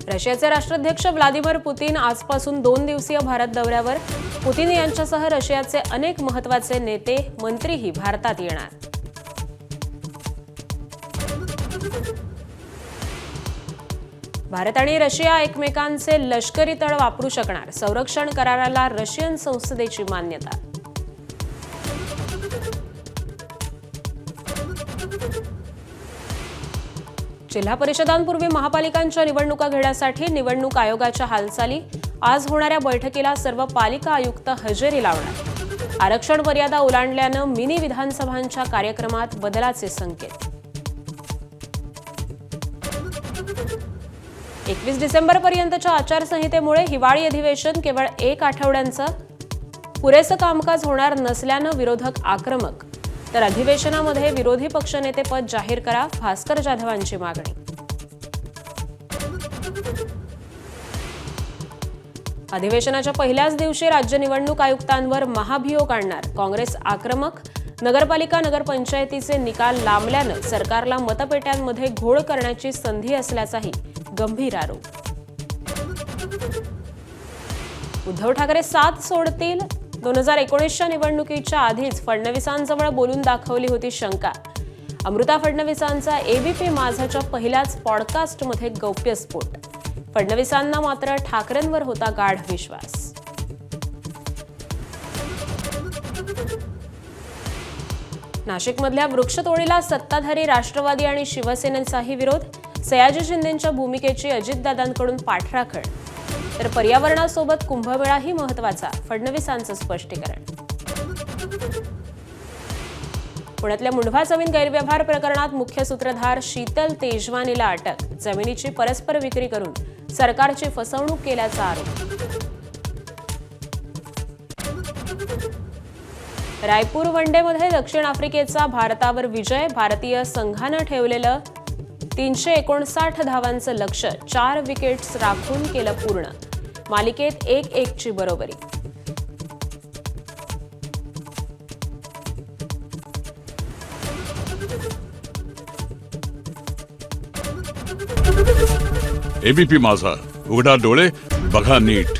रशियाचे राष्ट्राध्यक्ष Vladimir Putin आजपासून 2 दिवसीय भारत दौऱ्यावर. पुतीन यांच्यासह रशियाचे अनेक महत्त्वाचे नेते, मंत्रीही भारतात येणार. भारत आणि रशिया एकमेकांचे लष्करी तळ वापरू शकणार. संरक्षण कराराला रशियन संसदेची मान्यता. जिल्हा परिषदांपूर्वी महापालिकांच्या निवडणुका घेण्यासाठी निवडणूक आयोगाच्या हालचाली. आज होणाऱ्या बैठकीला सर्व पालिका आयुक्त हजेरी लावणार. आरक्षण मर्यादा ओलांडल्यानं मिनी विधानसभांच्या कार्यक्रमात बदलाचे संकेत. 21 डिसेंबरपर्यंतच्या आचारसंहितेमुळे हिवाळी अधिवेशन केवळ 1 आठवड्यांचं. पुरेसं कामकाज होणार नसल्यानं विरोधक आक्रमक. तर अधिवेशनामध्ये विरोधी पक्षनेतेपद जाहीर करा, भास्कर जाधवांची मागणी. अधिवेशनाच्या पहिल्याच दिवशी राज्य निवडणूक आयुक्तांवर महाभियोग आणणार. काँग्रेस आक्रमक. नगरपालिका नगरपंचायतीचे निकाल लांबल्यानं सरकारला मतपेट्यांमध्ये घोळ करण्याची संधी असल्याचाही गंभीर आरोप. उद्धव ठाकरे साथ सोडतील. 2019च्या निवडणुकीच्या आधीच फडणवीसांजवळ बोलून दाखवली होती शंका. अमृता फडणवीसांचा एबीपी माझाच्या पहिल्याच पॉडकास्टमध्ये गौप्यस्फोट. फडणवीसांना मात्र ठाकरेंवर होता गाढ विश्वास. नाशिकमधल्या वृक्षतोडीला सत्ताधारी राष्ट्रवादी आणि शिवसेनेचाही विरोध. सयाजी शिंदेंच्या भूमिकेची अजितदादांकडून पाठराखण. तर पर्यावरणासोबत कुंभमेळाही महत्त्वाचा, फडणवीसांचं स्पष्टीकरण. पुण्यातल्या मुंढवा जमीन गैरव्यवहार प्रकरणात मुख्य सूत्रधार शीतल तेजवानीला अटक. जमिनीची परस्पर विक्री करून सरकारची फसवणूक केल्याचा आरोप. रायपूर वनडेमध्ये दक्षिण आफ्रिकेचा भारतावर विजय. भारतीय संघानं ठेवलेलं 359 धावांचं लक्ष्य 4 विकेट्स राखून केलं पूर्ण. मालिकेत 1-1ची बरोबरी. एबीपी माझा, उघडा डोळे बघा नीट.